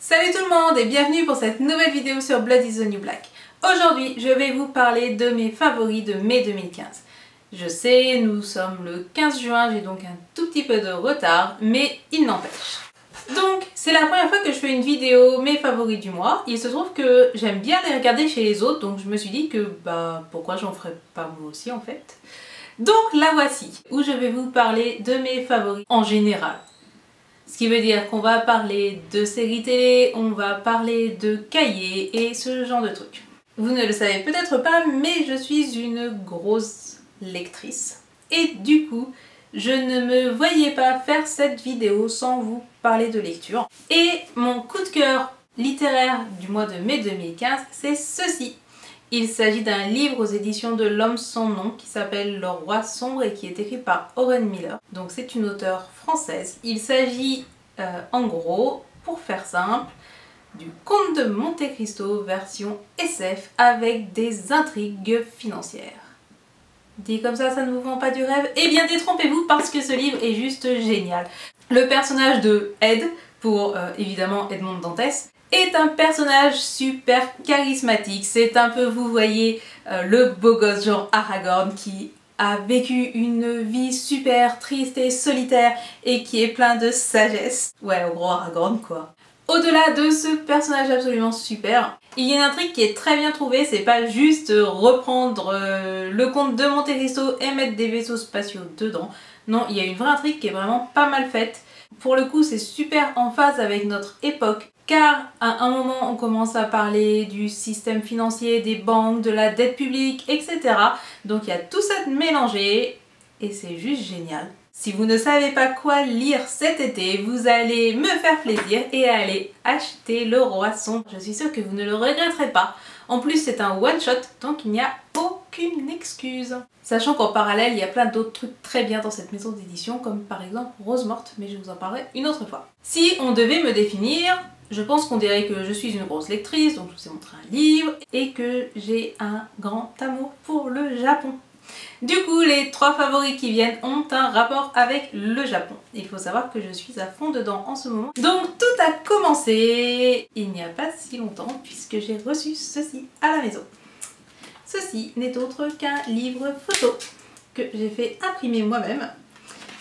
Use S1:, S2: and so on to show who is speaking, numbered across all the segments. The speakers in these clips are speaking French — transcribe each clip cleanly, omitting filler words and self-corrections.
S1: Salut tout le monde et bienvenue pour cette nouvelle vidéo sur Blood is the New Black. Aujourd'hui, je vais vous parler de mes favoris de mai 2015. Je sais, nous sommes le 15 juin, j'ai donc un tout petit peu de retard, mais il n'empêche. Donc, c'est la première fois que je fais une vidéo mes favoris du mois. Il se trouve que j'aime bien les regarder chez les autres, donc je me suis dit que, pourquoi j'en ferais pas moi aussi en fait. Donc la voici, où je vais vous parler de mes favoris en général. Ce qui veut dire qu'on va parler de séries télé, on va parler de cahiers et ce genre de trucs. Vous ne le savez peut-être pas, mais je suis une grosse lectrice. Et du coup, je ne me voyais pas faire cette vidéo sans vous parler de lecture. Et mon coup de cœur littéraire du mois de mai 2015, c'est ceci. Il s'agit d'un livre aux éditions de L'Homme sans nom qui s'appelle Le Roi sombre et qui est écrit par Oren Miller. Donc c'est une auteure française. Il s'agit en gros, pour faire simple, du Comte de Monte Cristo version SF avec des intrigues financières. Dit comme ça ne vous vend pas du rêve? Eh bien détrompez-vous parce que ce livre est juste génial. Le personnage de Ed, pour évidemment Edmond Dantès, est un personnage super charismatique. C'est un peu, vous voyez, le beau gosse genre Aragorn qui a vécu une vie super triste et solitaire et qui est plein de sagesse. Ouais, au gros Aragorn quoi. Au-delà de ce personnage absolument super, il y a une intrigue qui est très bien trouvée, c'est pas juste reprendre le comte de Monte Cristo et mettre des vaisseaux spatiaux dedans. Non, il y a une vraie intrigue qui est vraiment pas mal faite. Pour le coup, c'est super en phase avec notre époque, car à un moment, on commence à parler du système financier, des banques, de la dette publique, etc. Donc il y a tout ça mélangé, et c'est juste génial. Si vous ne savez pas quoi lire cet été, vous allez me faire plaisir et aller acheter Le Roi sombre. Je suis sûre que vous ne le regretterez pas. En plus, c'est un one-shot, donc il n'y a aucune excuse. Sachant qu'en parallèle, il y a plein d'autres trucs très bien dans cette maison d'édition, comme par exemple Rose morte, mais je vous en parlerai une autre fois. Si on devait me définir, je pense qu'on dirait que je suis une grosse lectrice, donc je vous ai montré un livre, et que j'ai un grand amour pour le Japon. Du coup, les trois favoris qui viennent ont un rapport avec le Japon. Il faut savoir que je suis à fond dedans en ce moment. Donc tout a commencé il n'y a pas si longtemps puisque j'ai reçu ceci à la maison. Ceci n'est autre qu'un livre photo que j'ai fait imprimer moi-même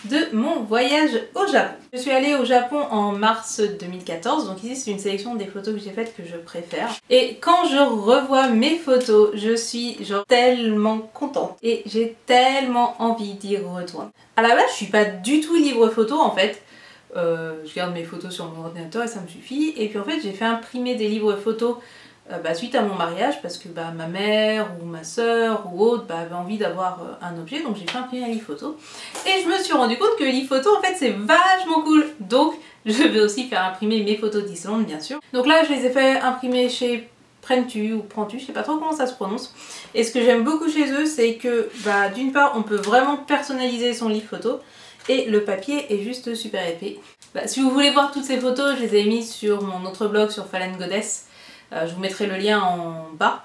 S1: de mon voyage au Japon. Je suis allée au Japon en mars 2014, donc ici c'est une sélection des photos que j'ai faites que je préfère. Et quand je revois mes photos, je suis genre tellement contente et j'ai tellement envie d'y retourner. À la base, je suis pas du tout livre photo en fait. Je garde mes photos sur mon ordinateur et ça me suffit. Et puis en fait, j'ai fait imprimer des livres photos suite à mon mariage parce que ma mère ou ma soeur ou autre avait envie d'avoir un objet, donc j'ai fait imprimer un livre photo et je me suis rendu compte que le livre photo en fait c'est vachement cool, donc je vais aussi faire imprimer mes photos d'Islande bien sûr. Donc là je les ai fait imprimer chez Prentu ou Prentu, je sais pas trop comment ça se prononce, et ce que j'aime beaucoup chez eux c'est que d'une part on peut vraiment personnaliser son livre photo et le papier est juste super épais. Si vous voulez voir toutes ces photos, je les ai mises sur mon autre blog sur Fallen Goddess. Je vous mettrai le lien en bas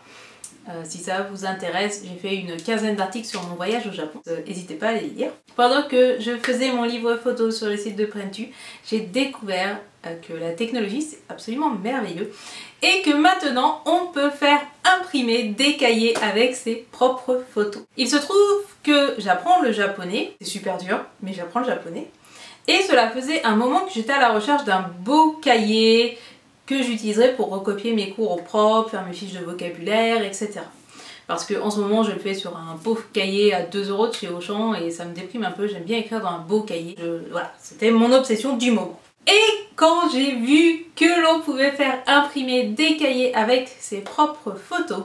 S1: si ça vous intéresse. J'ai fait une quinzaine d'articles sur mon voyage au Japon. N'hésitez pas à les lire. Pendant que je faisais mon livre photo sur le site de Prentu, j'ai découvert que la technologie c'est absolument merveilleux et que maintenant on peut faire imprimer des cahiers avec ses propres photos. Il se trouve que j'apprends le japonais, c'est super dur mais j'apprends le japonais, et cela faisait un moment que j'étais à la recherche d'un beau cahier que j'utiliserai pour recopier mes cours au propre, faire mes fiches de vocabulaire, etc. Parce que en ce moment je le fais sur un pauvre cahier à 2 € de chez Auchan et ça me déprime un peu, j'aime bien écrire dans un beau cahier. Voilà, c'était mon obsession du moment. Et quand j'ai vu que l'on pouvait faire imprimer des cahiers avec ses propres photos,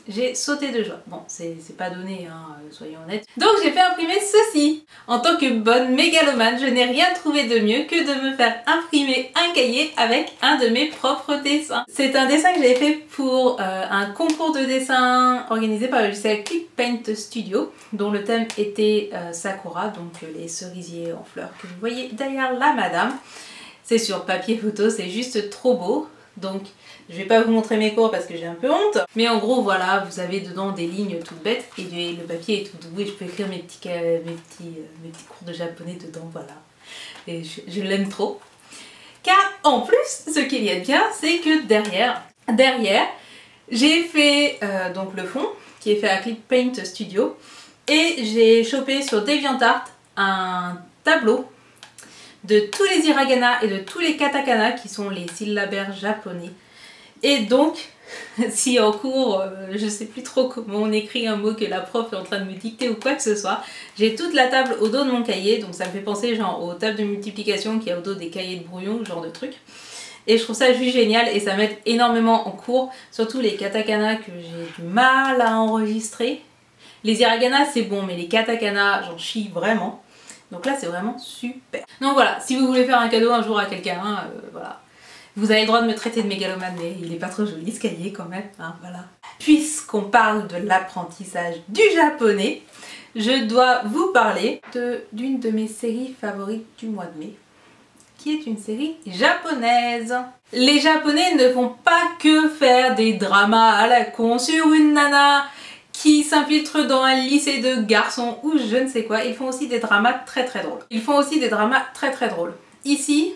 S1: j'ai sauté de joie. Bon, c'est pas donné, hein, soyons honnêtes. Donc j'ai fait imprimer ceci. En tant que bonne mégalomane, je n'ai rien trouvé de mieux que de me faire imprimer un cahier avec un de mes propres dessins. C'est un dessin que j'avais fait pour un concours de dessin organisé par le logiciel Click Paint Studio, dont le thème était Sakura, donc les cerisiers en fleurs que vous voyez derrière la madame. C'est sur papier photo, c'est juste trop beau. Donc je vais pas vous montrer mes cours parce que j'ai un peu honte, mais en gros voilà, vous avez dedans des lignes toutes bêtes et le papier est tout doux et je peux écrire mes petits cours de japonais dedans, voilà. Et je l'aime trop. Car en plus, ce qu'il y a de bien, c'est que derrière, j'ai fait donc le fond qui est fait à Clip Paint Studio et j'ai chopé sur DeviantArt un tableau de tous les hiragana et de tous les katakana qui sont les syllabaires japonais. Et donc, si en cours, je sais plus trop comment on écrit un mot que la prof est en train de me dicter ou quoi que ce soit, j'ai toute la table au dos de mon cahier, donc ça me fait penser genre aux tables de multiplication qu'il y a au dos des cahiers de brouillon, genre de truc. Et je trouve ça juste génial et ça m'aide énormément en cours, surtout les katakana que j'ai du mal à enregistrer. Les hiragana c'est bon, mais les katakana j'en chie vraiment. Donc là c'est vraiment super. Donc voilà, si vous voulez faire un cadeau un jour à quelqu'un, voilà. Vous avez le droit de me traiter de mégalomane, mais il est pas trop joli ce cahier quand même, hein, voilà. Puisqu'on parle de l'apprentissage du japonais, je dois vous parler d'une de mes séries favorites du mois de mai, qui est une série japonaise. Les japonais ne font pas que faire des dramas à la con sur une nana qui s'infiltre dans un lycée de garçons ou je ne sais quoi, ils font aussi des dramas très drôles. Ici,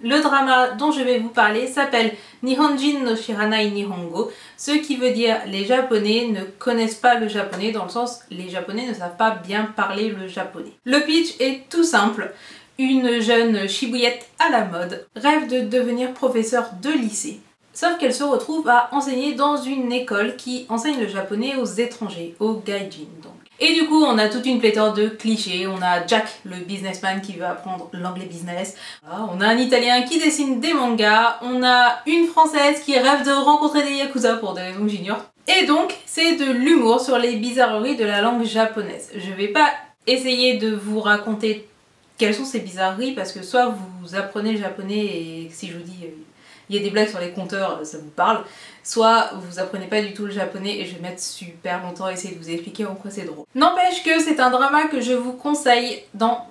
S1: le drama dont je vais vous parler s'appelle Nihonjin no Shiranai Nihongo, ce qui veut dire les japonais ne connaissent pas le japonais, dans le sens les japonais ne savent pas bien parler le japonais. Le pitch est tout simple. Une jeune Shibuyette à la mode rêve de devenir professeure de lycée. Sauf qu'elle se retrouve à enseigner dans une école qui enseigne le japonais aux étrangers, aux gaijin donc. Et du coup on a toute une pléthore de clichés, on a Jack le businessman qui veut apprendre l'anglais business, on a un italien qui dessine des mangas, on a une française qui rêve de rencontrer des yakuza pour des raisons que j'ignore. Et donc c'est de l'humour sur les bizarreries de la langue japonaise. Je vais pas essayer de vous raconter quelles sont ces bizarreries parce que soit vous apprenez le japonais et si je vous dis il y a des blagues sur les compteurs, ça vous parle, soit vous apprenez pas du tout le japonais et je vais mettre super longtemps à essayer de vous expliquer en quoi c'est drôle. N'empêche que c'est un drama que je vous conseille dans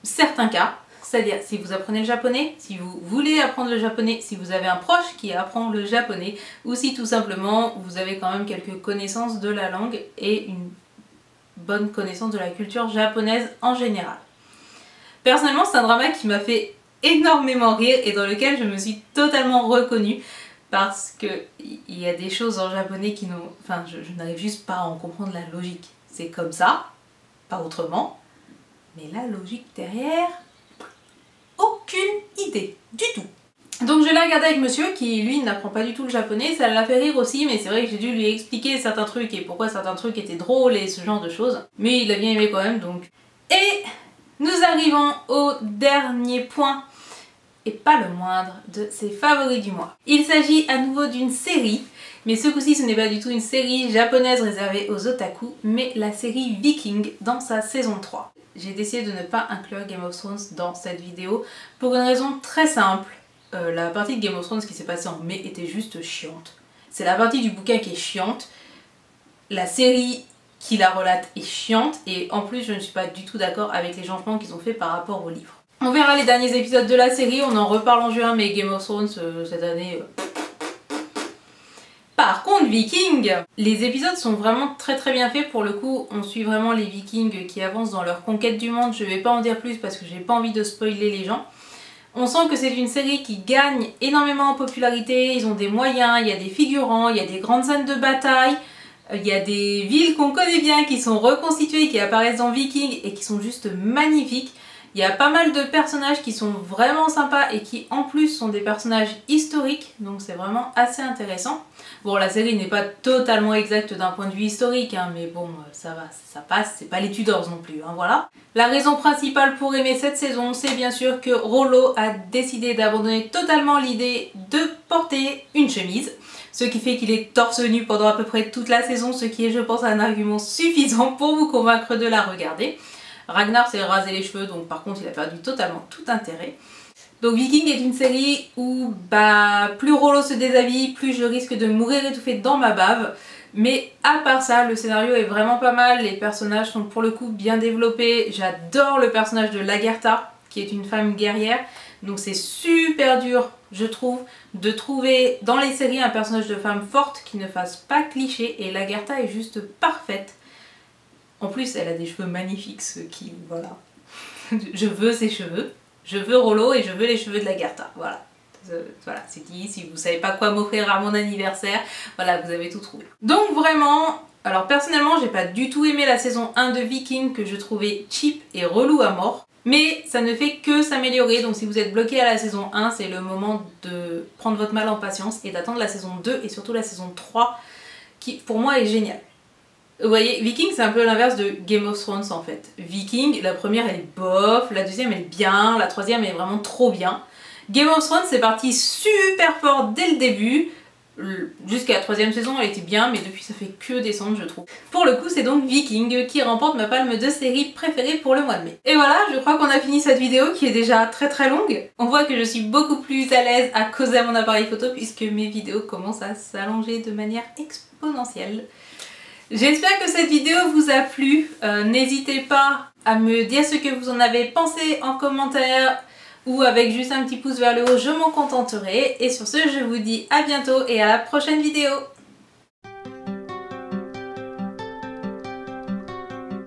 S1: certains cas, c'est-à-dire si vous apprenez le japonais, si vous voulez apprendre le japonais, si vous avez un proche qui apprend le japonais, ou si tout simplement vous avez quand même quelques connaissances de la langue et une bonne connaissance de la culture japonaise en général. Personnellement, c'est un drama qui m'a fait énormément rire et dans lequel je me suis totalement reconnue parce que il y a des choses en japonais qui n'ont... Enfin, je n'arrive juste pas à en comprendre la logique. C'est comme ça, pas autrement, mais la logique derrière, aucune idée du tout. Donc je l'ai regardé avec monsieur qui lui n'apprend pas du tout le japonais, ça l'a fait rire aussi mais c'est vrai que j'ai dû lui expliquer certains trucs et pourquoi certains trucs étaient drôles et ce genre de choses. Mais il a bien aimé quand même donc. Et nous arrivons au dernier point, et pas le moindre, de ses favoris du mois. Il s'agit à nouveau d'une série, mais ce coup-ci ce n'est pas du tout une série japonaise réservée aux otaku, mais la série Viking dans sa saison 3. J'ai décidé de ne pas inclure Game of Thrones dans cette vidéo pour une raison très simple. La partie de Game of Thrones qui s'est passée en mai était juste chiante. C'est la partie du bouquin qui est chiante. La série qui la relate est chiante et en plus je ne suis pas du tout d'accord avec les changements qu'ils ont fait par rapport au livre. On verra les derniers épisodes de la série, on en reparle en juin mais Game of Thrones cette année... Par contre Vikings, les épisodes sont vraiment très bien faits pour le coup, on suit vraiment les Vikings qui avancent dans leur conquête du monde, je vais pas en dire plus parce que j'ai pas envie de spoiler les gens. On sent que c'est une série qui gagne énormément en popularité, ils ont des moyens, il y a des figurants, il y a des grandes scènes de bataille. Il y a des villes qu'on connaît bien qui sont reconstituées, qui apparaissent dans Vikings et qui sont juste magnifiques. Il y a pas mal de personnages qui sont vraiment sympas et qui en plus sont des personnages historiques, donc c'est vraiment assez intéressant. Bon, la série n'est pas totalement exacte d'un point de vue historique, hein, mais bon, ça va, ça passe, c'est pas les Tudors non plus, hein, voilà. La raison principale pour aimer cette saison, c'est bien sûr que Rollo a décidé d'abandonner totalement l'idée de porter une chemise. Ce qui fait qu'il est torse nu pendant à peu près toute la saison, ce qui est je pense un argument suffisant pour vous convaincre de la regarder. Ragnar s'est rasé les cheveux donc par contre il a perdu totalement tout intérêt. Donc Viking est une série où plus Rollo se déshabille, plus je risque de mourir étouffée dans ma bave. Mais à part ça, le scénario est vraiment pas mal, les personnages sont pour le coup bien développés. J'adore le personnage de Lagertha qui est une femme guerrière. Donc c'est super dur, je trouve, de trouver dans les séries un personnage de femme forte qui ne fasse pas cliché et Lagertha est juste parfaite. En plus, elle a des cheveux magnifiques, ce qui, voilà, je veux ses cheveux, Je veux Rollo et je veux les cheveux de Lagertha. Voilà. Voilà, c'est dit. Si vous savez pas quoi m'offrir à mon anniversaire, voilà, vous avez tout trouvé. Donc vraiment, alors personnellement, j'ai pas du tout aimé la saison 1 de Viking que je trouvais cheap et relou à mort. Mais ça ne fait que s'améliorer, donc si vous êtes bloqué à la saison 1, c'est le moment de prendre votre mal en patience et d'attendre la saison 2 et surtout la saison 3 qui pour moi est géniale. Vous voyez, Viking c'est un peu l'inverse de Game of Thrones en fait. Viking, la première elle est bof, la deuxième elle est bien, la troisième elle est vraiment trop bien. Game of Thrones c'est parti super fort dès le début. Jusqu'à la troisième saison elle était bien, mais depuis ça fait que descendre je trouve. Pour le coup c'est donc Viking qui remporte ma palme de série préférée pour le mois de mai. Et voilà, je crois qu'on a fini cette vidéo qui est déjà très longue. On voit que je suis beaucoup plus à l'aise à causer à mon appareil photo puisque mes vidéos commencent à s'allonger de manière exponentielle. J'espère que cette vidéo vous a plu. N'hésitez pas à me dire ce que vous en avez pensé en commentaire ou avec juste un petit pouce vers le haut, je m'en contenterai. Et sur ce, je vous dis à bientôt et à la prochaine vidéo.